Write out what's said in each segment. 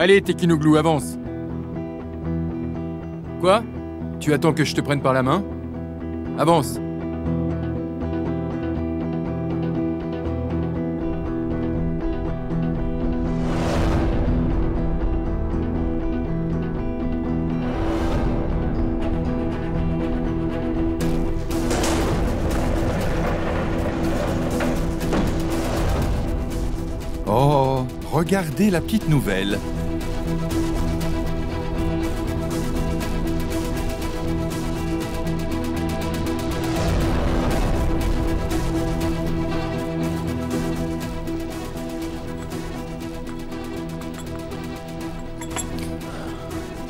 Allez, Tekinoglu, avance. Quoi? Tu attends que je te prenne par la main? Avance. Oh, regardez la petite nouvelle.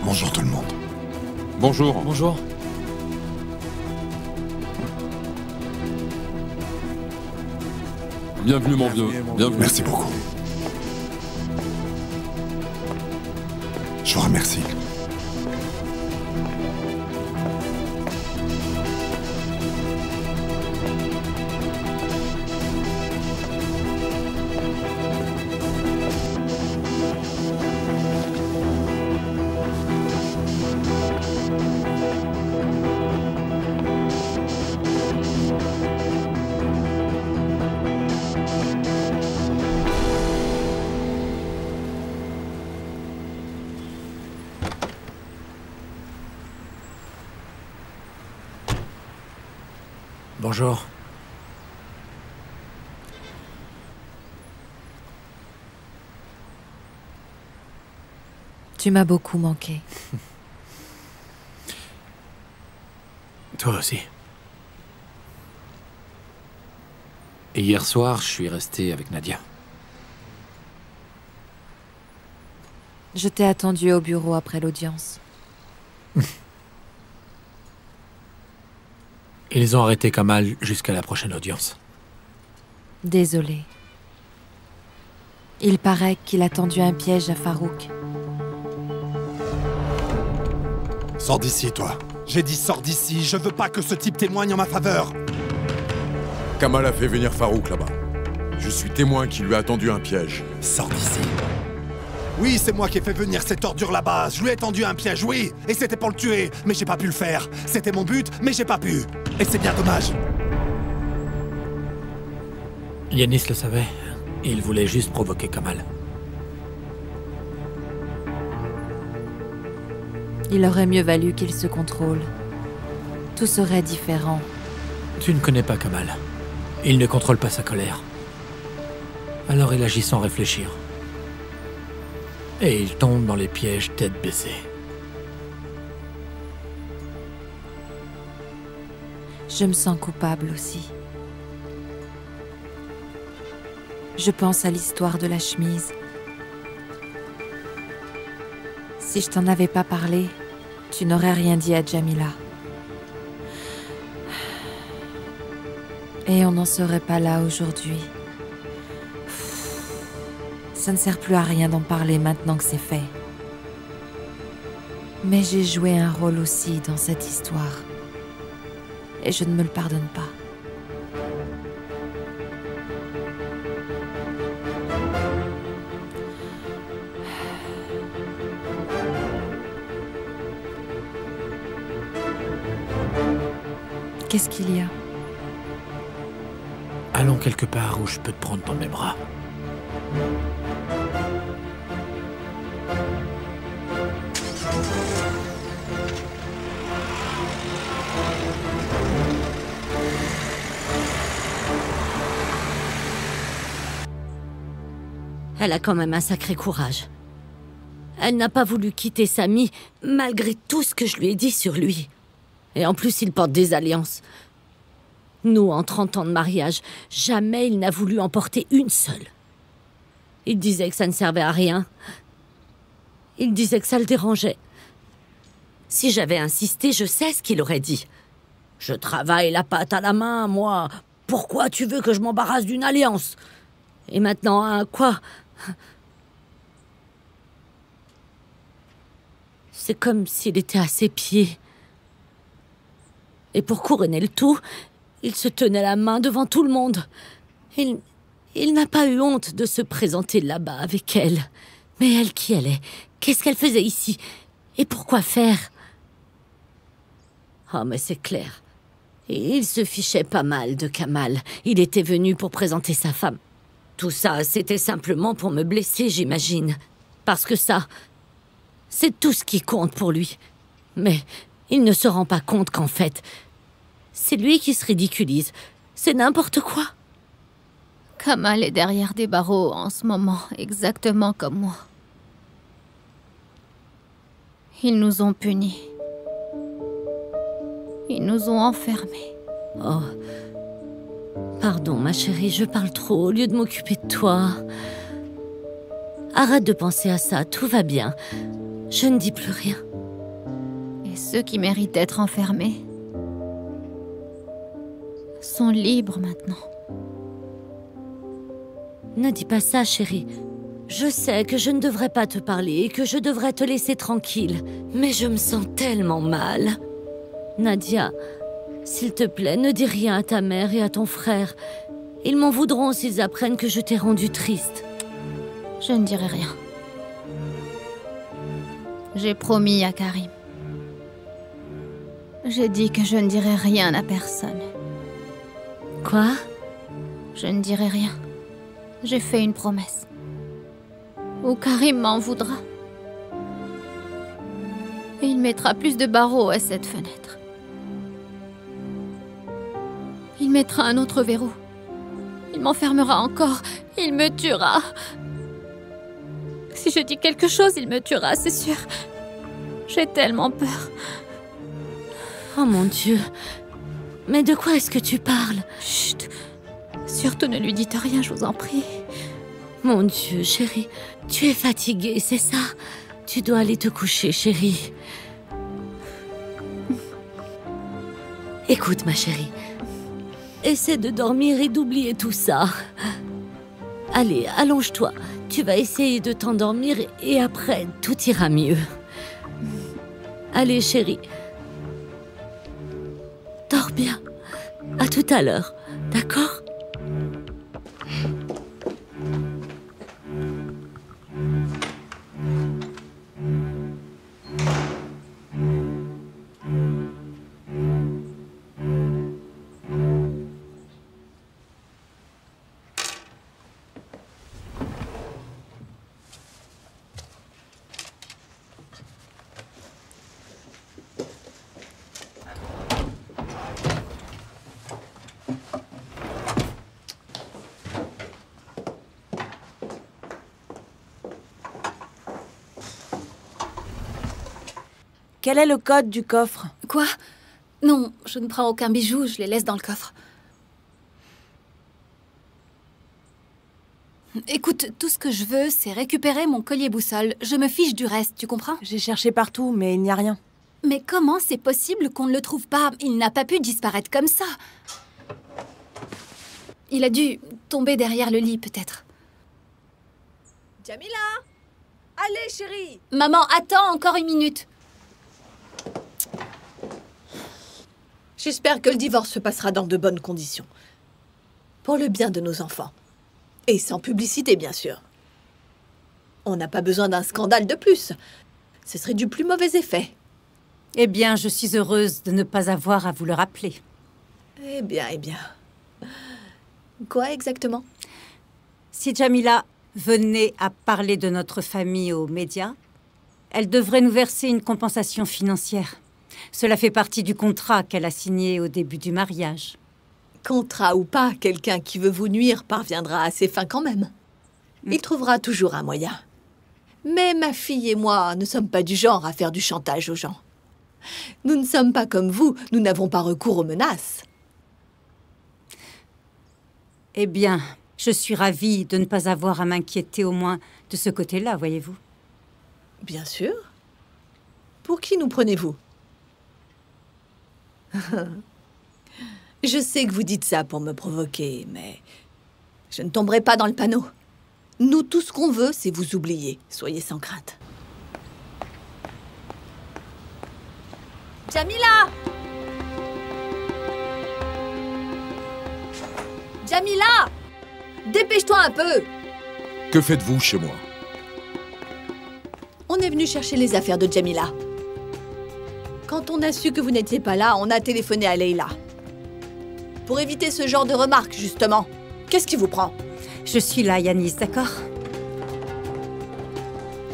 Bonjour tout le monde. Bonjour. Bonjour. Bienvenue, mon vieux. Bienvenue. Merci beaucoup. Je vous remercie. Bonjour. Tu m'as beaucoup manqué. Toi aussi. Et hier soir, je suis resté avec Nadia. Je t'ai attendu au bureau après l'audience. Ils ont arrêté Kamal jusqu'à la prochaine audience. Désolée. Il paraît qu'il a tendu un piège à Farouk. Sors d'ici, toi. J'ai dit sors d'ici, je veux pas que ce type témoigne en ma faveur. Kamal a fait venir Farouk là-bas. Je suis témoin qui lui a tendu un piège. Sors d'ici. Oui, c'est moi qui ai fait venir cette ordure là-bas. Je lui ai tendu un piège, oui. Et c'était pour le tuer, mais j'ai pas pu le faire. C'était mon but, mais j'ai pas pu. Et c'est bien dommage. Yanis le savait. Il voulait juste provoquer Kamal. Il aurait mieux valu qu'il se contrôle. Tout serait différent. Tu ne connais pas Kamal. Il ne contrôle pas sa colère. Alors il agit sans réfléchir. Et il tombe dans les pièges tête baissée. Je me sens coupable aussi. Je pense à l'histoire de la chemise. Si je t'en avais pas parlé, tu n'aurais rien dit à Jamila. Et on n'en serait pas là aujourd'hui. Ça ne sert plus à rien d'en parler maintenant que c'est fait. Mais j'ai joué un rôle aussi dans cette histoire. Et je ne me le pardonne pas. Qu'est-ce qu'il y a? Allons quelque part où je peux te prendre dans mes bras. Elle a quand même un sacré courage. Elle n'a pas voulu quitter Samy, malgré tout ce que je lui ai dit sur lui. Et en plus, il porte des alliances. Nous, en 30 ans de mariage, jamais il n'a voulu en porter une seule. Il disait que ça ne servait à rien. Il disait que ça le dérangeait. Si j'avais insisté, je sais ce qu'il aurait dit. Je travaille la pâte à la main, moi. Pourquoi tu veux que je m'embarrasse d'une alliance? Et maintenant, hein, quoi? C'est comme s'il était à ses pieds. Et pour couronner le tout, il se tenait la main devant tout le monde. Il n'a pas eu honte de se présenter là-bas avec elle, Mais elle, qui elle est? Qu'est-ce qu'elle faisait ici? Et pourquoi faire? Oh, mais c'est clair. Il se fichait pas mal de Kamal. Il était venu pour présenter sa femme. Tout ça, c'était simplement pour me blesser, j'imagine. Parce que ça, c'est tout ce qui compte pour lui. Mais il ne se rend pas compte qu'en fait, c'est lui qui se ridiculise. C'est n'importe quoi. Kamal est derrière des barreaux en ce moment, exactement comme moi. Ils nous ont punis. Ils nous ont enfermés. Oh. Pardon, ma chérie, je parle trop au lieu de m'occuper de toi. Arrête de penser à ça, tout va bien. Je ne dis plus rien. Et ceux qui méritent d'être enfermés sont libres maintenant. Ne dis pas ça, chérie. Je sais que je ne devrais pas te parler et que je devrais te laisser tranquille. Mais je me sens tellement mal. Nadia, s'il te plaît, ne dis rien à ta mère et à ton frère. Ils m'en voudront s'ils apprennent que je t'ai rendue triste. Je ne dirai rien. J'ai promis à Karim. J'ai dit que je ne dirai rien à personne. Quoi? Je ne dirai rien. J'ai fait une promesse. Ou Karim m'en voudra. Et il mettra plus de barreaux à cette fenêtre. Il mettra un autre verrou. Il m'enfermera encore. Il me tuera. Si je dis quelque chose, il me tuera, c'est sûr. J'ai tellement peur. Oh mon Dieu. Mais de quoi est-ce que tu parles? Chut. Surtout ne lui dites rien, je vous en prie. Mon Dieu, chérie. Tu es fatiguée, c'est ça? Tu dois aller te coucher, chérie. Écoute, ma chérie. Essaie de dormir et d'oublier tout ça. Allez, allonge-toi. Tu vas essayer de t'endormir et après, tout ira mieux. Allez, chérie. Dors bien. À tout à l'heure, d'accord? Quel est le code du coffre? Quoi? Non, je ne prends aucun bijou, je les laisse dans le coffre. Écoute, tout ce que je veux, c'est récupérer mon collier boussole. Je me fiche du reste, tu comprends? J'ai cherché partout, mais il n'y a rien. Mais comment c'est possible qu'on ne le trouve pas? Il n'a pas pu disparaître comme ça. Il a dû tomber derrière le lit, peut-être. Jamila! Allez, chérie! Maman, attends encore une minute. J'espère que le divorce se passera dans de bonnes conditions. Pour le bien de nos enfants. Et sans publicité, bien sûr. On n'a pas besoin d'un scandale de plus. Ce serait du plus mauvais effet. Eh bien, je suis heureuse de ne pas avoir à vous le rappeler. Eh bien, eh bien. Quoi exactement? Si Jamila venait à parler de notre famille aux médias, elle devrait nous verser une compensation financière. Cela fait partie du contrat qu'elle a signé au début du mariage. Contrat ou pas, quelqu'un qui veut vous nuire parviendra à ses fins quand même. Il trouvera toujours un moyen. Mais ma fille et moi ne sommes pas du genre à faire du chantage aux gens. Nous ne sommes pas comme vous, nous n'avons pas recours aux menaces. Eh bien, je suis ravie de ne pas avoir à m'inquiéter au moins de ce côté-là, voyez-vous. Bien sûr. Pour qui nous prenez-vous? Je sais que vous dites ça pour me provoquer, mais je ne tomberai pas dans le panneau. Nous, tout ce qu'on veut, c'est vous oublier. Soyez sans crainte. Jamila! Jamila! Dépêche-toi un peu! Que faites-vous chez moi? est venu chercher les affaires de Jamila. Quand on a su que vous n'étiez pas là, on a téléphoné à Leila. Pour éviter ce genre de remarques, justement. Qu'est-ce qui vous prend? Je suis là, Yanis, d'accord?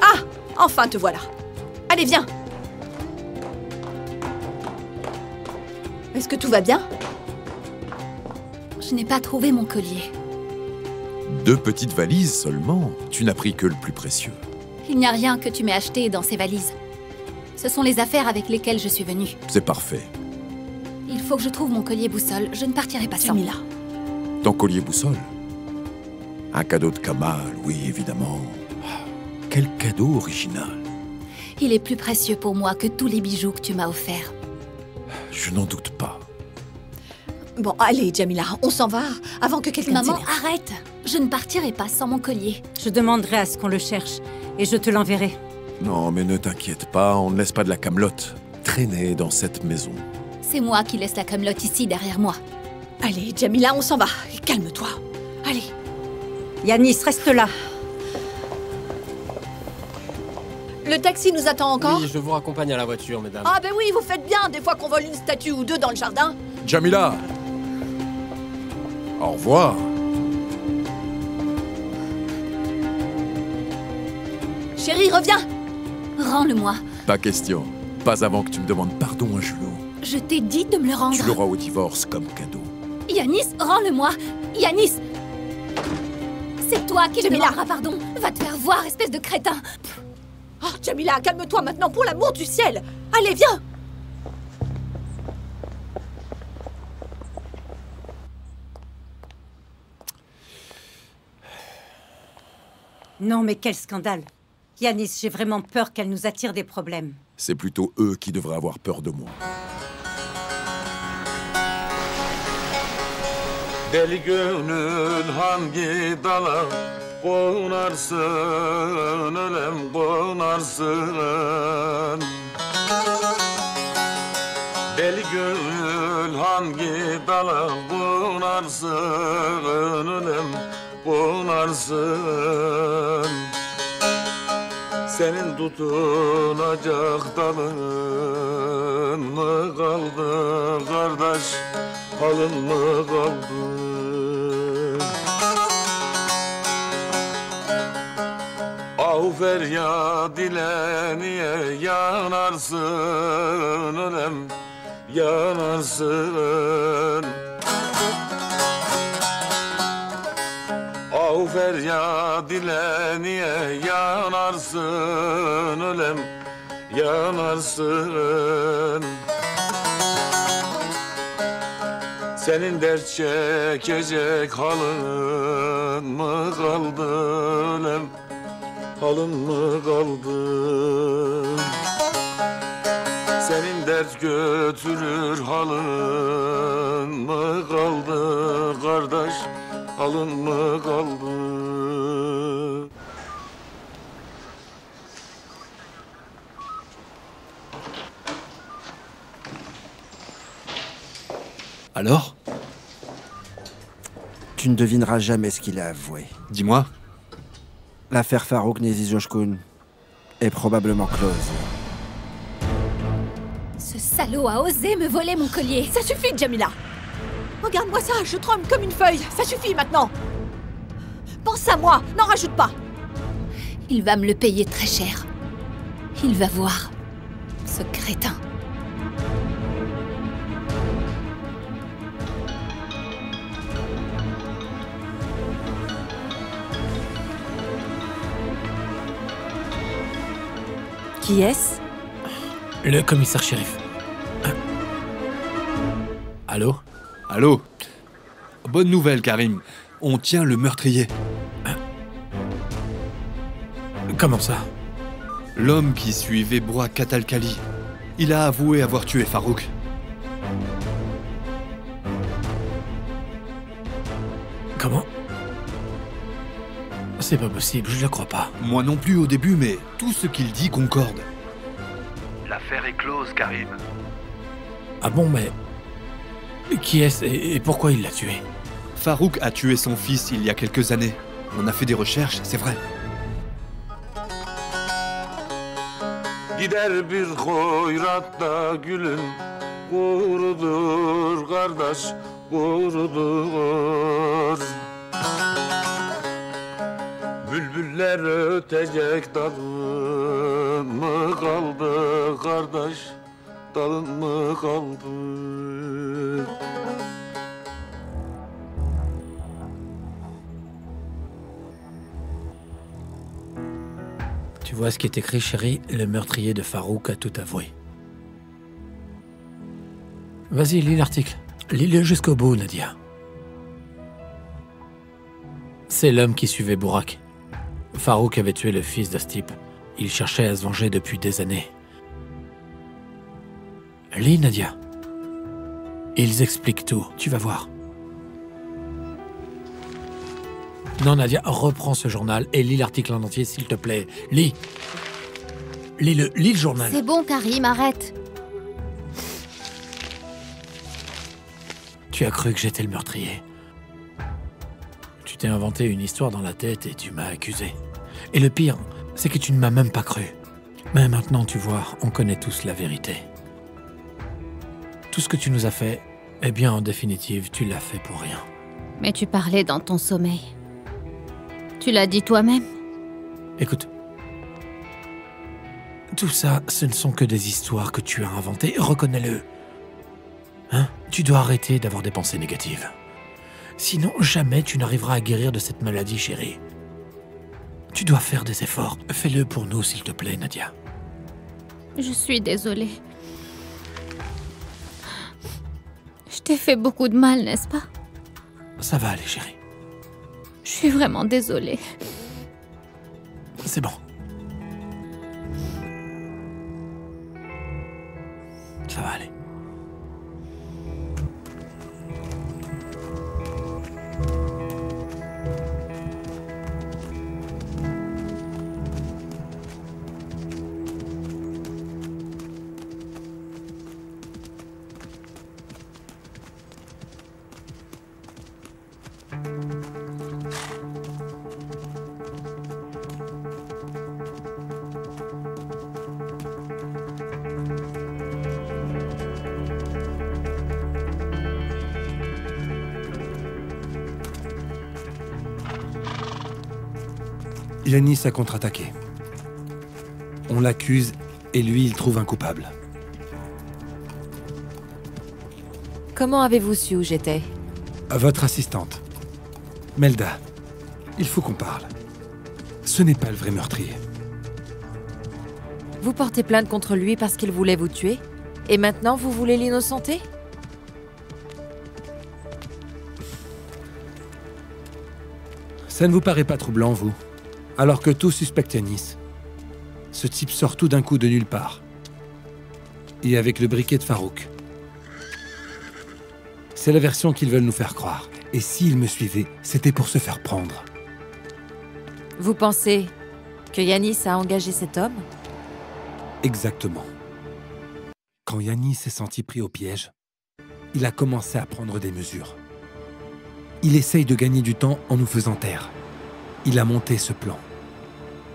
Ah! Enfin te voilà. Allez, viens. Est-ce que tout va bien? Je n'ai pas trouvé mon collier. 2 petites valises seulement. Tu n'as pris que le plus précieux. Il n'y a rien que tu m'aies acheté dans ces valises. Ce sont les affaires avec lesquelles je suis venue. C'est parfait. Il faut que je trouve mon collier boussole. Je ne partirai pas sans. Jamila. Ton collier boussole? Un cadeau de Kamal, oui, évidemment. Quel cadeau original. Il est plus précieux pour moi que tous les bijoux que tu m'as offerts. Je n'en doute pas. Bon, allez, Jamila, on s'en va avant que quelqu'un... Maman, arrête! Je ne partirai pas sans mon collier. Je demanderai à ce qu'on le cherche et je te l'enverrai. Non, mais ne t'inquiète pas, on ne laisse pas de la camelote traîner dans cette maison. C'est moi qui laisse la camelote ici derrière moi. Allez, Jamila, on s'en va. Calme-toi. Allez. Yanis, reste là. Le taxi nous attend encore? Oui, je vous raccompagne à la voiture, mesdames. Ah ben oui, vous faites bien, des fois qu'on vole une statue ou 2 dans le jardin. Jamila! Au revoir. Chérie, reviens! Rends-le-moi. Pas question. Pas avant que tu me demandes pardon à genoux. Je t'ai dit de me le rendre. Tu l'auras au divorce comme cadeau. Yanis, rends-le-moi. Yanis! C'est toi qui me Jamila. demanderas pardon. Va te faire voir, espèce de crétin. Oh, Jamila, calme-toi maintenant, pour l'amour du ciel! Allez, viens! Non, mais quel scandale. Yanis, j'ai vraiment peur qu'elle nous attire des problèmes. C'est plutôt eux qui devraient avoir peur de moi. Deli gönül hangi dala konarsın, ölem konarsın. Deli gönül hangi dala konarsın, ölem konarsın. Senin tutunacak dalın mı kaldı kardeş, halın mı kaldı? Ah feryat ile niye yanarsın ölem, yanarsın. Ah feryat ile niye yanarsın ölem, yanarsın. Senin dert çekecek halın mı kaldı ölem, halın mı kaldı? Senin dert götürür halın mı kaldı kardeş, halın mı kaldı? Alors? Tu ne devineras jamais ce qu'il a avoué. Dis-moi. L'affaire Farouk Nezijoshkun est probablement close. Ce salaud a osé me voler mon collier. Ça suffit, Jamila! Regarde-moi ça, je tremble comme une feuille. Ça suffit maintenant! Pense à moi, n'en rajoute pas! Il va me le payer très cher. Il va voir. Ce crétin. Qui est-ce? Le commissaire shérif. Allô? Allô? Bonne nouvelle, Karim. On tient le meurtrier. Comment ça? L'homme qui suivait Bourak Katalkali. Il a avoué avoir tué Farouk. Comment? C'est pas possible, je le crois pas. Moi non plus au début, mais tout ce qu'il dit concorde. L'affaire est close, Karim. Ah bon, mais... Qui est-ce et pourquoi il l'a tué? Farouk a tué son fils il y a quelques années. On a fait des recherches, c'est vrai. Gider bir hoyratta gülün kurudur kardeş, kurudur. Bülbüller ötecek dalın mı kaldı kardeş, dalın mı kaldı? Tu vois ce qui est écrit, chérie? Le meurtrier de Farouk a tout avoué. Vas-y, lis l'article. Lis-le jusqu'au bout, Nadia. C'est l'homme qui suivait Bourak. Farouk avait tué le fils d'Astip. Il cherchait à se venger depuis des années. Lis, Nadia. Ils expliquent tout, tu vas voir. Non, Nadia, reprends ce journal et lis l'article en entier, s'il te plaît. Lis. Lis le journal. C'est bon, Karim, arrête. Tu as cru que j'étais le meurtrier. Tu t'es inventé une histoire dans la tête et tu m'as accusé. Et le pire, c'est que tu ne m'as même pas cru. Mais maintenant, tu vois, on connaît tous la vérité. Tout ce que tu nous as fait, eh bien, en définitive, tu l'as fait pour rien. Mais tu parlais dans ton sommeil. Tu l'as dit toi-même. Écoute. Tout ça, ce ne sont que des histoires que tu as inventées, reconnais-le. Hein? Tu dois arrêter d'avoir des pensées négatives. Sinon, jamais tu n'arriveras à guérir de cette maladie, chérie. Tu dois faire des efforts. Fais-le pour nous, s'il te plaît, Nadia. Je suis désolée. Je t'ai fait beaucoup de mal, n'est-ce pas? Ça va aller, chérie. Je suis vraiment désolée. C'est bon. Ça va aller. Yanis a contre-attaqué. On l'accuse et lui, il trouve un coupable. Comment avez-vous su où j'étais? Votre assistante. Melda, il faut qu'on parle. Ce n'est pas le vrai meurtrier. Vous portez plainte contre lui parce qu'il voulait vous tuer? Et maintenant, vous voulez l'innocenter? Ça ne vous paraît pas troublant, vous? Alors que tout suspecte Yanis. Ce type sort tout d'un coup de nulle part. Et avec le briquet de Farouk. C'est la version qu'ils veulent nous faire croire. Et s'ils me suivaient, c'était pour se faire prendre. Vous pensez que Yanis a engagé cet homme? Exactement. Quand Yanis s'est senti pris au piège, il a commencé à prendre des mesures. Il essaye de gagner du temps en nous faisant taire. Il a monté ce plan.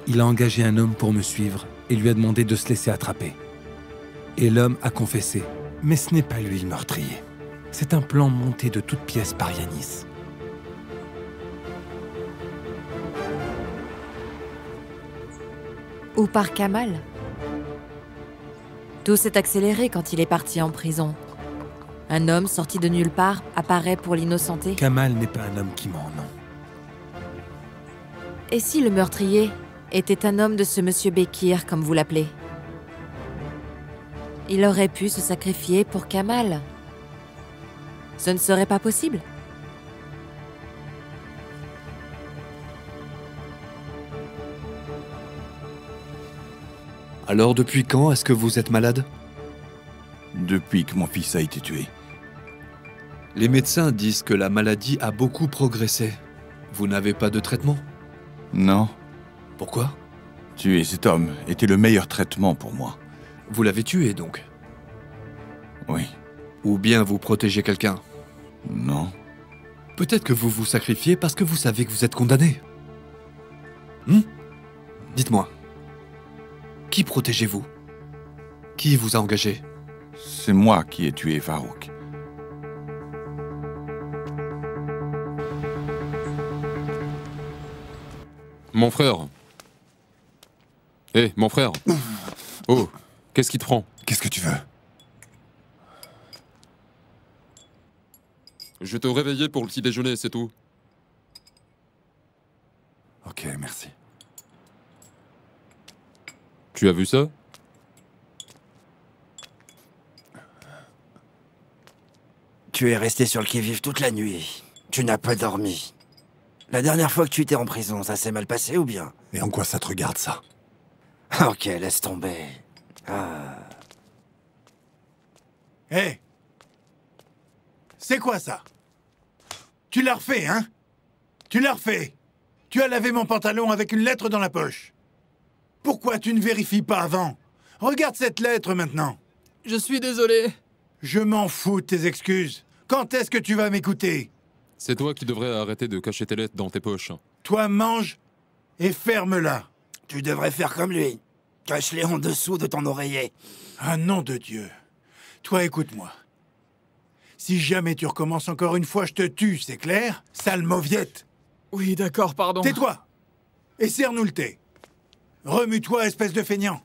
Il a engagé un homme pour me suivre et lui a demandé de se laisser attraper. Et l'homme a confessé, mais ce n'est pas lui le meurtrier. C'est un plan monté de toutes pièces par Yanis. Ou par Kamal? Tout s'est accéléré quand il est parti en prison. Un homme sorti de nulle part apparaît pour l'innocenter. Kamal n'est pas un homme qui ment, non. Et si le meurtrier était un homme de ce monsieur Bekir, comme vous l'appelez? Il aurait pu se sacrifier pour Kamal. Ce ne serait pas possible? Alors, depuis quand est-ce que vous êtes malade? Depuis que mon fils a été tué. Les médecins disent que la maladie a beaucoup progressé. Vous n'avez pas de traitement? Non. Pourquoi? Tuer cet homme était le meilleur traitement pour moi. Vous l'avez tué, donc? Oui. Ou bien vous protégez quelqu'un? Non. Peut-être que vous vous sacrifiez parce que vous savez que vous êtes condamné. Dites-moi. Qui protégez-vous? Qui vous a engagé? C'est moi qui ai tué Farouk. Mon frère. Hé, mon frère. Oh, qu'est-ce qui te prend? Qu'est-ce que tu veux? Je vais te réveiller pour le petit déjeuner, c'est tout. Ok, merci. Tu as vu ça? Tu es resté sur le qui-vive toute la nuit. Tu n'as pas dormi. La dernière fois que tu étais en prison, ça s'est mal passé ou bien? Et en quoi ça te regarde, ça? Ok, laisse tomber. Hé! C'est quoi ça? Tu l'as refait, hein? Tu l'as refait. Tu as lavé mon pantalon avec une lettre dans la poche. Pourquoi tu ne vérifies pas avant? Regarde cette lettre maintenant. Je suis désolé. Je m'en fous de tes excuses. Quand est-ce que tu vas m'écouter? C'est toi qui devrais arrêter de cacher tes lettres dans tes poches. Toi, mange et ferme-la. Tu devrais faire comme lui. Cache-les en dessous de ton oreiller. Ah, nom de Dieu. Toi, écoute-moi. Si jamais tu recommences encore une fois, je te tue, c'est clair? Sale mauviette. Oui, d'accord, pardon. Tais-toi et serre-nous le thé. Remue-toi, espèce de feignant.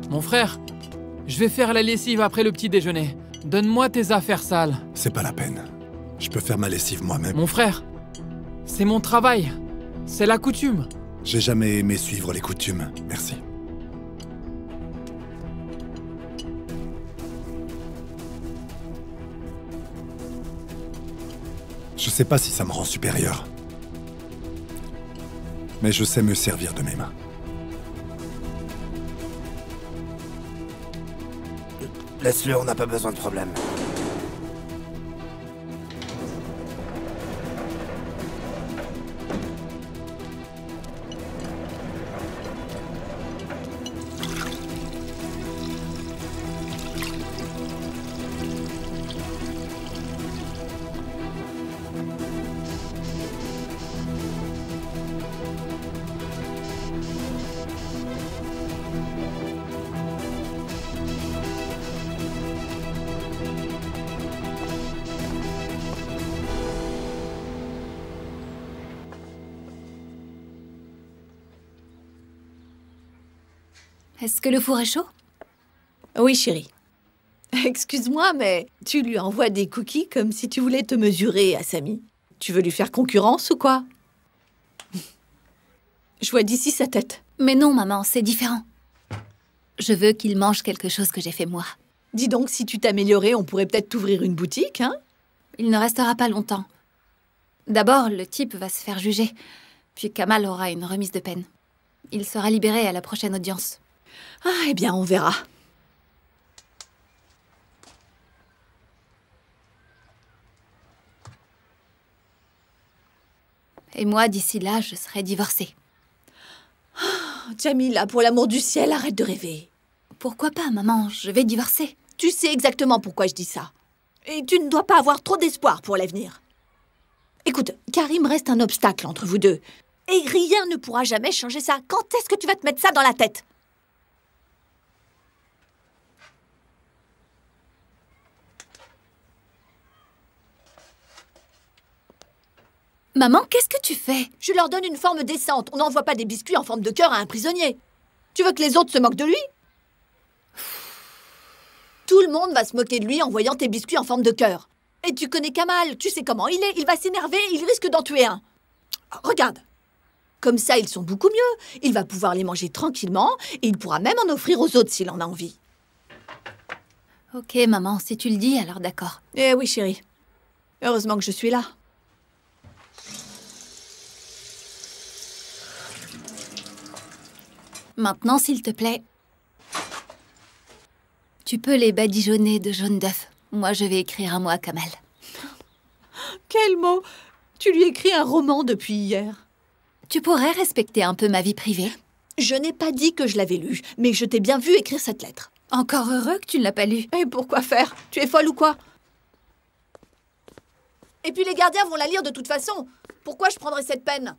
Mon frère, je vais faire la lessive après le petit déjeuner. Donne-moi tes affaires sales. C'est pas la peine. Je peux faire ma lessive moi-même. Mon frère, c'est mon travail. C'est la coutume. J'ai jamais aimé suivre les coutumes. Merci. Je sais pas si ça me rend supérieur. Mais je sais me servir de mes mains. Laisse-le, on n'a pas besoin de problème. Est-ce que le four est chaud? Oui, chérie. Excuse-moi, mais tu lui envoies des cookies comme si tu voulais te mesurer à Samy. Tu veux lui faire concurrence ou quoi? Je vois d'ici sa tête. Mais non, maman, c'est différent. Je veux qu'il mange quelque chose que j'ai fait moi. Dis donc, si tu t'améliorais, on pourrait peut-être t'ouvrir une boutique, hein? Il ne restera pas longtemps. D'abord, le type va se faire juger. Puis Kamal aura une remise de peine. Il sera libéré à la prochaine audience. Ah, eh bien, on verra. Et moi, d'ici là, je serai divorcée. Oh, Jamila, pour l'amour du ciel, arrête de rêver. Pourquoi pas, maman? Je vais divorcer. Tu sais exactement pourquoi je dis ça. Et tu ne dois pas avoir trop d'espoir pour l'avenir. Écoute, Karim reste un obstacle entre vous deux. Et rien ne pourra jamais changer ça. Quand est-ce que tu vas te mettre ça dans la tête? Maman, qu'est-ce que tu fais? Je leur donne une forme décente. On n'envoie pas des biscuits en forme de cœur à un prisonnier. Tu veux que les autres se moquent de lui? Tout le monde va se moquer de lui en voyant tes biscuits en forme de cœur. Et tu connais Kamal, tu sais comment il est. Il va s'énerver, il risque d'en tuer un. Regarde. Comme ça, ils sont beaucoup mieux. Il va pouvoir les manger tranquillement et il pourra même en offrir aux autres s'il en a envie. Ok, maman, si tu le dis, alors d'accord. Eh oui, chérie. Heureusement que je suis là. Maintenant, s'il te plaît, tu peux les badigeonner de jaune d'œuf. Moi, je vais écrire un mot à Kamal. Quel mot? Tu lui écris un roman depuis hier. Tu pourrais respecter un peu ma vie privée? Je n'ai pas dit que je l'avais lu, mais je t'ai bien vu écrire cette lettre. Encore heureux que tu ne l'as pas lu. Et pourquoi faire? Tu es folle ou quoi? Et puis les gardiens vont la lire de toute façon. Pourquoi je prendrais cette peine?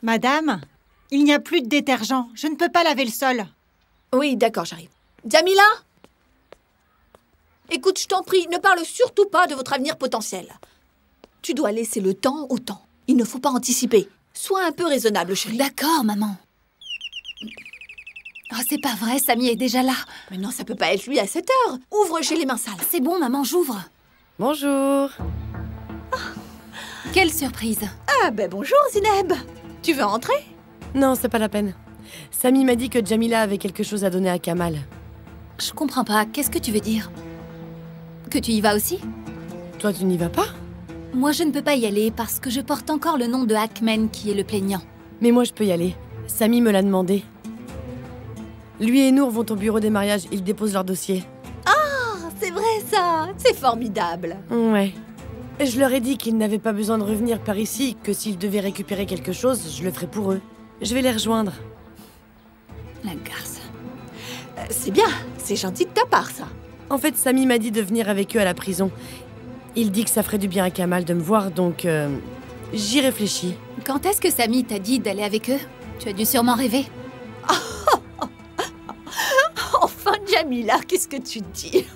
Madame, il n'y a plus de détergent. Je ne peux pas laver le sol. Oui, d'accord, j'arrive. Jamila? Écoute, je t'en prie, ne parle surtout pas de votre avenir potentiel. Tu dois laisser le temps au temps. Il ne faut pas anticiper. Sois un peu raisonnable, chérie. D'accord, maman. Oh, c'est pas vrai, Samy est déjà là. Mais non, ça peut pas être lui à cette heure. Ouvre chez les mains sales. C'est bon, maman, j'ouvre. Bonjour. Quelle surprise. Ah, ben bonjour, Zineb. Tu veux entrer? Non, c'est pas la peine. Samy m'a dit que Jamila avait quelque chose à donner à Kamal. Je comprends pas, qu'est-ce que tu veux dire? Que tu y vas aussi? Toi, tu n'y vas pas? Moi, je ne peux pas y aller parce que je porte encore le nom de Hackman qui est le plaignant. Mais moi, je peux y aller. Samy me l'a demandé. Lui et Nour vont au bureau des mariages, ils déposent leur dossier. Ah, c'est vrai ça. C'est formidable. Ouais. Je leur ai dit qu'ils n'avaient pas besoin de revenir par ici, que s'ils devaient récupérer quelque chose, je le ferais pour eux. Je vais les rejoindre. La garce. C'est bien, c'est gentil de ta part, ça. En fait, Samy m'a dit de venir avec eux à la prison. Il dit que ça ferait du bien à Kamal de me voir, donc j'y réfléchis. Quand est-ce que Samy t'a dit d'aller avec eux? Tu as dû sûrement rêver. Enfin, Jamila, qu'est-ce que tu dis?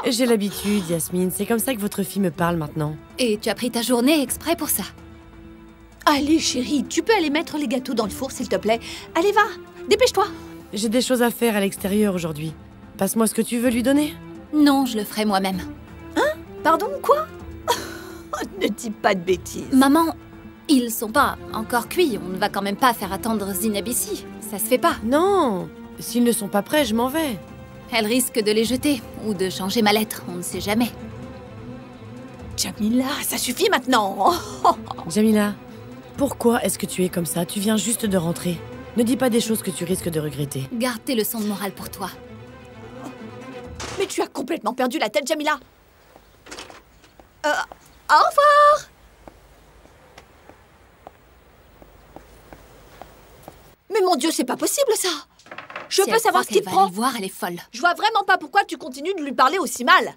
J'ai l'habitude, Yasmine. C'est comme ça que votre fille me parle maintenant. Et tu as pris ta journée exprès pour ça. Allez, chérie, tu peux aller mettre les gâteaux dans le four, s'il te plaît. Allez, va, dépêche-toi. J'ai des choses à faire à l'extérieur aujourd'hui. Passe-moi ce que tu veux lui donner. Non, je le ferai moi-même. Hein? Pardon, quoi? Ne dis pas de bêtises. Maman, ils sont pas encore cuits. On ne va quand même pas faire attendre Zineb ici. Ça se fait pas. Non. S'ils ne sont pas prêts, je m'en vais. Elle risque de les jeter ou de changer ma lettre, on ne sait jamais. Jamila, ça suffit maintenant. Jamila, pourquoi est-ce que tu es comme ça? Tu viens juste de rentrer. Ne dis pas des choses que tu risques de regretter. Garde tes leçons de morale pour toi. Mais tu as complètement perdu la tête, Jamila. Au revoir. Mais mon Dieu, c'est pas possible, ça. Je peux savoir ce qu'il prend. Elle va voir, elle est folle. Je vois vraiment pas pourquoi tu continues de lui parler aussi mal.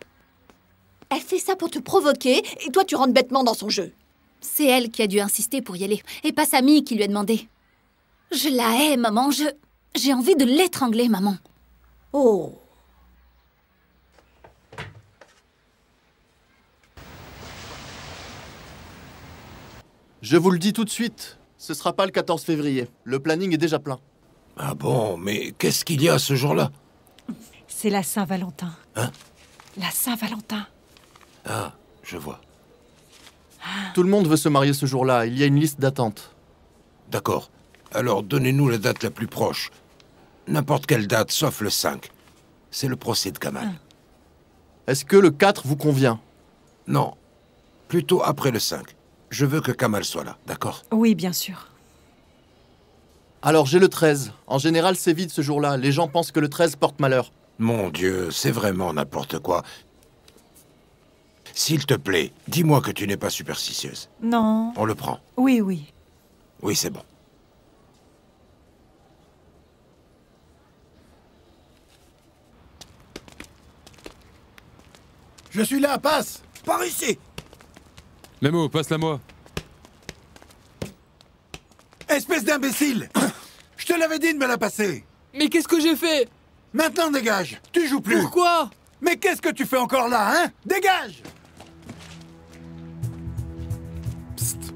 Elle fait ça pour te provoquer, et toi tu rentres bêtement dans son jeu. C'est elle qui a dû insister pour y aller, et pas Samy qui lui a demandé. Je la hais, maman, j'ai envie de l'étrangler, maman. Oh. Je vous le dis tout de suite, ce sera pas le 14 février. Le planning est déjà plein. Ah bon, mais qu'est-ce qu'il y a ce jour-là? C'est la Saint-Valentin. Hein? La Saint-Valentin. Ah, je vois. Tout le monde veut se marier ce jour-là, il y a une liste d'attente. D'accord. Alors donnez-nous la date la plus proche. N'importe quelle date, sauf le 5. C'est le procès de Kamal. Est-ce que le 4 vous convient? Non. Plutôt après le 5. Je veux que Kamal soit là, d'accord? Oui, bien sûr. Alors j'ai le 13. En général, c'est vide ce jour-là. Les gens pensent que le 13 porte malheur. Mon Dieu, c'est vraiment n'importe quoi. S'il te plaît, dis-moi que tu n'es pas superstitieuse. Non. On le prend. Oui, oui. Oui, c'est bon. Je suis là, passe! Par ici! Memo, passe-la-moi. Espèce d'imbécile! Je te l'avais dit de me la passer! Mais qu'est-ce que j'ai fait? Maintenant, dégage! Tu joues plus! Pourquoi? Mais qu'est-ce que tu fais encore là, hein? Dégage! Psst.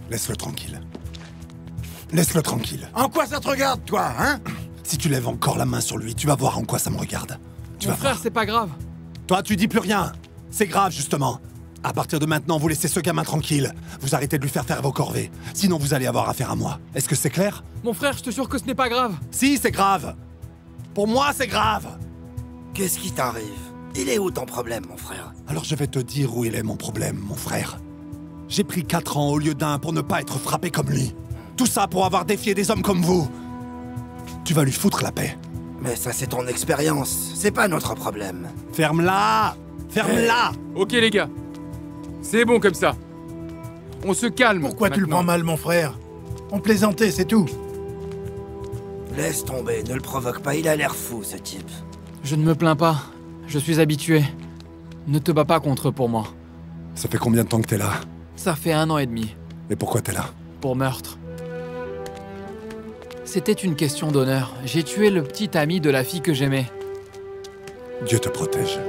Laisse-le tranquille. Laisse-le tranquille. En quoi ça te regarde, toi, hein? Si tu lèves encore la main sur lui, tu vas voir en quoi ça me regarde. Mon frère, c'est pas grave. Toi, tu dis plus rien. C'est grave, justement. À partir de maintenant, vous laissez ce gamin tranquille. Vous arrêtez de lui faire vos corvées. Sinon, vous allez avoir affaire à moi. Est-ce que c'est clair? Mon frère, je te jure que ce n'est pas grave. Si, c'est grave. Pour moi, c'est grave. Qu'est-ce qui t'arrive? Il est où ton problème, mon frère? Alors je vais te dire où il est mon problème, mon frère. J'ai pris 4 ans au lieu d'1 pour ne pas être frappé comme lui. Tout ça pour avoir défié des hommes comme vous. Tu vas lui foutre la paix. Mais ça, c'est ton expérience. C'est pas notre problème. Ferme-la! Ferme-la! Ok les gars, c'est bon comme ça. On se calme. Pourquoi tu le maintenant. prends mal, mon frère? On plaisantait, c'est tout. Laisse tomber, ne le provoque pas, il a l'air fou, ce type. Je ne me plains pas. Je suis habitué. Ne te bats pas contre eux pour moi. Ça fait combien de temps que t'es là? Ça fait 1 an et demi. Et pourquoi t'es là? Pour meurtre. C'était une question d'honneur. J'ai tué le petit ami de la fille que j'aimais. Dieu te protège.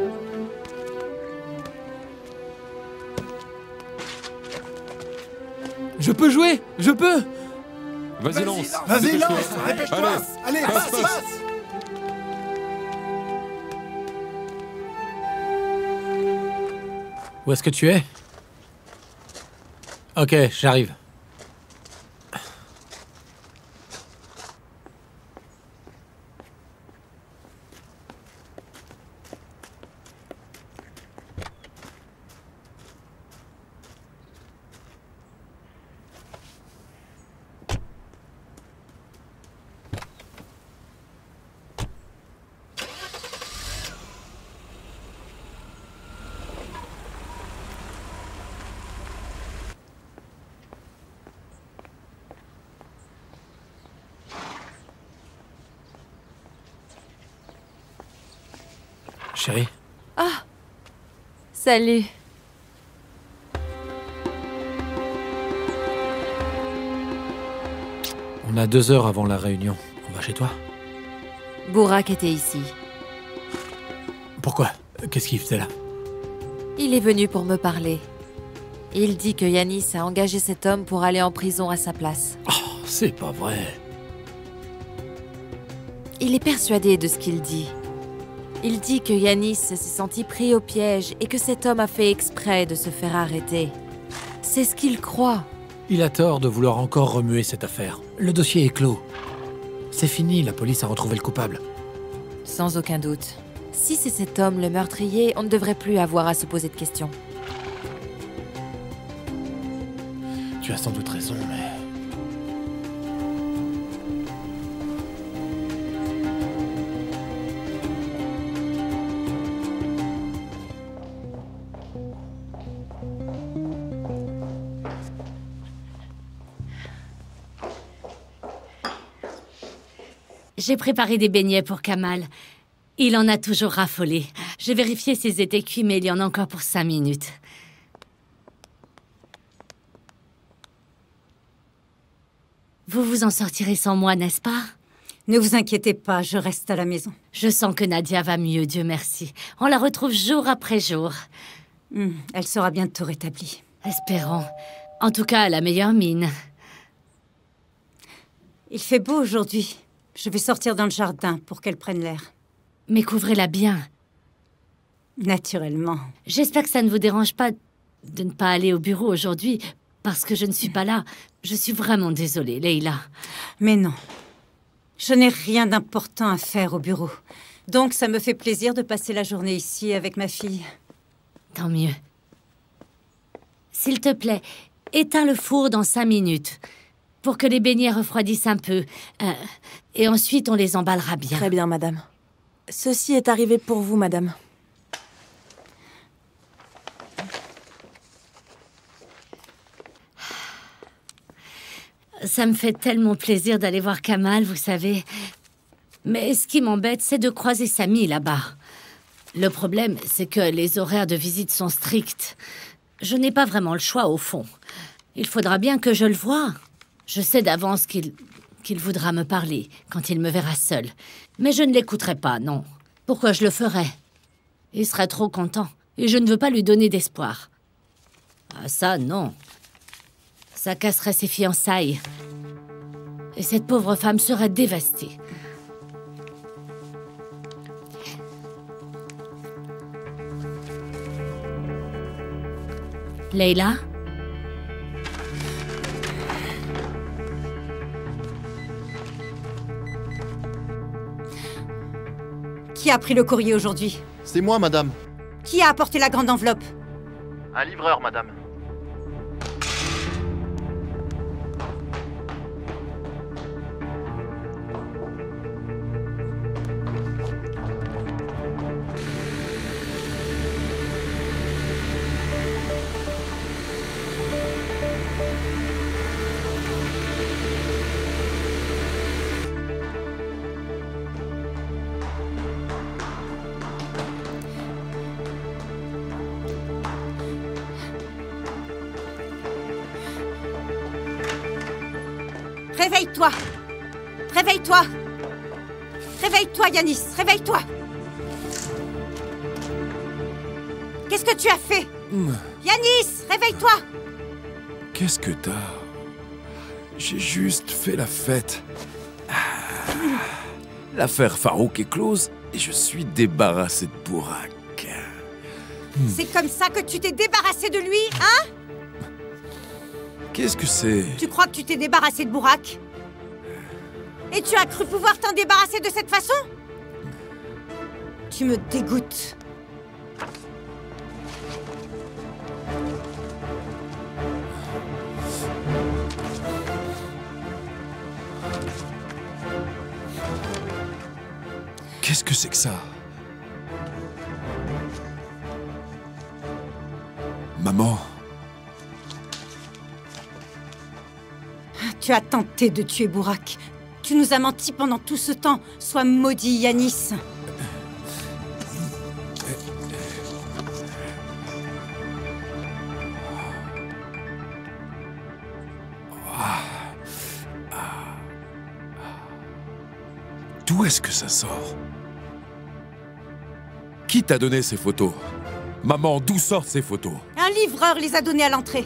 Je peux jouer! Je peux! Vas-y, lance! Vas-y, lance! Dépêche-toi! Allez, passe! Où est-ce que tu es? Ok, j'arrive. Chérie, Ah! Salut. on a 2 heures avant la réunion. On va chez toi? Bourak était ici. Pourquoi? Qu'est-ce qu'il faisait là? Il est venu pour me parler. Il dit que Yanis a engagé cet homme pour aller en prison à sa place. Oh, c'est pas vrai. Il est persuadé de ce qu'il dit. Il dit que Yanis s'est senti pris au piège et que cet homme a fait exprès de se faire arrêter. C'est ce qu'il croit. Il a tort de vouloir encore remuer cette affaire. Le dossier est clos. C'est fini, la police a retrouvé le coupable. Sans aucun doute. Si c'est cet homme le meurtrier, on ne devrait plus avoir à se poser de questions. Tu as sans doute raison, mais... J'ai préparé des beignets pour Kamal. Il en a toujours raffolé. J'ai vérifié s'ils étaient cuits, mais il y en a encore pour 5 minutes. Vous vous en sortirez sans moi, n'est-ce pas? Ne vous inquiétez pas, je reste à la maison. Je sens que Nadia va mieux, Dieu merci. On la retrouve jour après jour. Elle sera bientôt rétablie. Espérons. En tout cas, elle a meilleure mine. Il fait beau aujourd'hui. Je vais sortir dans le jardin pour qu'elle prenne l'air. Mais couvrez-la bien. Naturellement. J'espère que ça ne vous dérange pas de ne pas aller au bureau aujourd'hui, parce que je ne suis pas là. Je suis vraiment désolée, Leila. Mais non. Je n'ai rien d'important à faire au bureau. Donc ça me fait plaisir de passer la journée ici avec ma fille. Tant mieux. S'il te plaît, éteins le four dans 5 minutes. Pour que les beignets refroidissent un peu. Et ensuite, on les emballera bien. Très bien, madame. Ceci est arrivé pour vous, madame. Ça me fait tellement plaisir d'aller voir Kamal, vous savez. Mais ce qui m'embête, c'est de croiser Samy là-bas. Le problème, c'est que les horaires de visite sont stricts. Je n'ai pas vraiment le choix, au fond. Il faudra bien que je le voie. Je sais d'avance qu'il voudra me parler quand il me verra seul. Mais je ne l'écouterai pas, non. Pourquoi je le ferais? Il serait trop content. Et je ne veux pas lui donner d'espoir. Ah, ça, non. Ça casserait ses fiançailles. Et cette pauvre femme serait dévastée. Leila? Qui a pris le courrier aujourd'hui? C'est moi, madame. Qui a apporté la grande enveloppe? Un livreur, madame. Réveille-toi! Réveille-toi! Réveille-toi, Yanis! Réveille-toi! Qu'est-ce que tu as fait? Yanis, réveille-toi! Qu'est-ce que t'as? J'ai juste fait la fête. L'affaire Farouk est close et je suis débarrassé de Burak. C'est comme ça que tu t'es débarrassé de lui, hein? Qu'est-ce que c'est? Tu crois que tu t'es débarrassé de Burak? Et tu as cru pouvoir t'en débarrasser de cette façon? Tu me dégoûtes. Qu'est-ce que c'est que ça? Maman. Tu as tenté de tuer Burak. Tu nous as menti pendant tout ce temps. Sois maudit, Yanis. D'où est-ce que ça sort? Qui t'a donné ces photos? Maman, d'où sortent ces photos? Un livreur les a données à l'entrée.